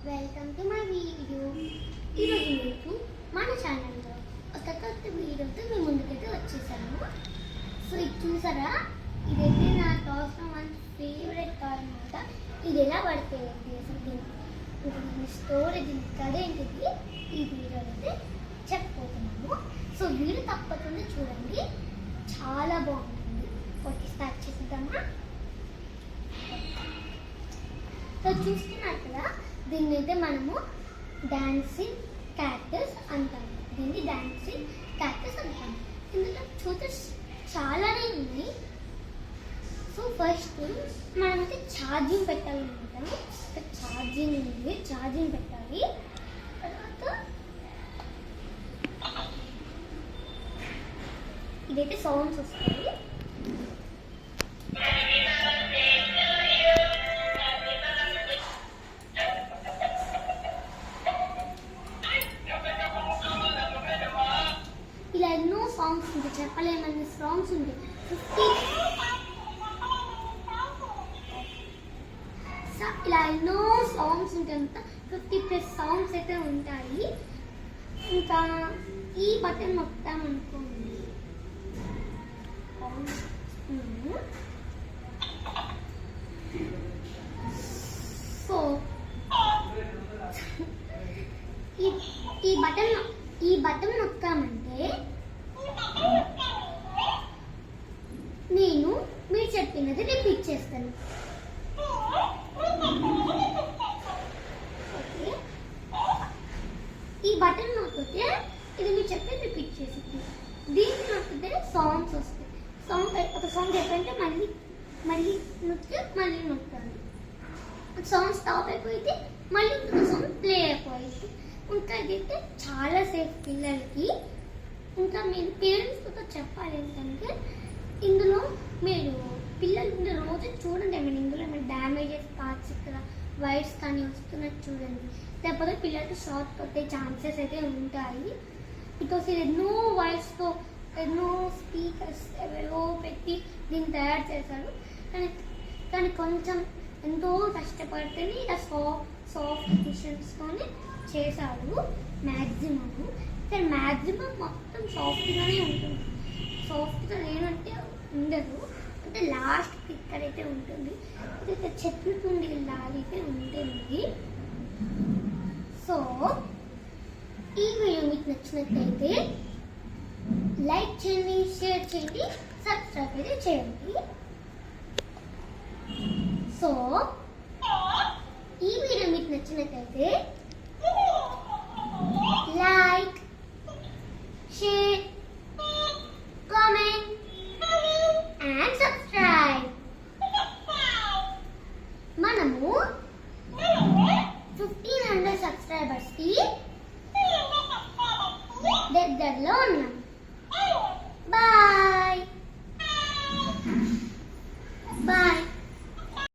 Welcome to my video. ఈరోజు మీకు మన ఛానల్లో ఒక కొత్త వీడియోతో మీ ముందుకైతే వచ్చేసాను. సో ఇది చూసారా, ఇదైతే నా టాప్ 1 ఫేవరెట్ టాయ్ అనమాట. ఇది ఎలా పడితే అసలు దీని స్టోరేజ్ కదేంటిది ఈ వీడియో అయితే చెప్పబోతున్నాము. సో వీడియో తప్పకుండా చూడండి, చాలా బాగుంటుంది. ఓకే, స్టార్ట్ చేద్దామా? సో చూస్తున్నారు కదా, దీన్ని అయితే మనము డాన్సింగ్ క్యాక్టస్ అంటాము. దీన్ని డాన్సింగ్ క్యాక్టస్ అంటాము. ఇందులో చూస్తే చాలానే ఉన్నాయి. సో ఫస్ట్ మనమైతే ఛార్జింగ్ పెట్టాలనుకుంటాము. ఛార్జింగ్ ఉంది, ఛార్జింగ్ పెట్టాలి. తర్వాత ఇదైతే సౌండ్స్ వస్తాయి. ఇలా ఎన్నో సాంగ్స్ ఉంటాయి, చెప్పలేమన్ని సాంగ్స్ ఉంటాయి. 50 ఇలా ఎన్నో సాంగ్స్ ఉంటాయి. అంతా 50+ సాంగ్స్ అయితే ఉంటాయి. ఇంకా ఈ బటన్ మొత్తం అనుకోండి. సో ఈ బటన్ నొక్కామంటే నేను మీరు చెప్పినది రిపీట్ చేస్తాను. ఓకే, ఈ బటన్ నొక్కితే ఇది మీరు చెప్పేది రిపీట్ చేసింది. దీన్ని నొక్కితే సాంగ్స్ వస్తాయి. ఒక సాంగ్ అయిపోయింటే మళ్ళీ నొక్కాలి. సాంగ్ స్టాప్ అయిపోయింది, మళ్ళీ ఇంకొక సాంగ్ ప్లే అయిపోయింది. ఇంకా ఇదైతే చాలా సేఫ్ పిల్లలకి. ఇంకా మీరు పేరెంట్స్తో చెప్పాలి ఏంటంటే, ఇందులో మీరు పిల్లలు రోజు చూడండి, ఏమైనా ఇందులో ఏమైనా డ్యామేజెస్ పార్ట్స్ ఇక్కడ వైర్స్ కానీ వస్తున్నట్టు చూడండి. లేకపోతే పిల్లలకి షార్ట్ కొట్టే ఛాన్సెస్ అయితే ఉంటాయి. బికాస్ ఇది ఎన్నో వైర్స్తో ఎన్నో స్పీకర్స్ ఎవరో పెట్టి దీన్ని తయారు చేశారు. కానీ కొంచెం ఎంతో కష్టపడితేనే ఇలా సాఫ్ట్ క్యూషన్స్తోనే చేశారు మ్యాక్సిమమ్. కానీ మ్యాక్సిమం మొత్తం సాఫ్ట్గానే ఉంటుంది. సాఫ్ట్గా లేనంటే ఉండదు, అంటే లాస్ట్ ఇక్కడ అయితే ఉంటుంది. ఇక్కడ చెట్లుండి లాగైతే ఉంటుంది. సో ఈ వీడియో మీకు నచ్చినట్లయితే లైక్ చేయండి, షేర్ చేయండి, సబ్స్క్రైబ్ అయితే చేయండి. సో ఈ వీడియో మీకు నచ్చినట్లయితే like, share, comment and subscribe. మనము 1500 సబ్స్క్రైబర్స్కి దగ్గరలో ఉన్నాం. Bye.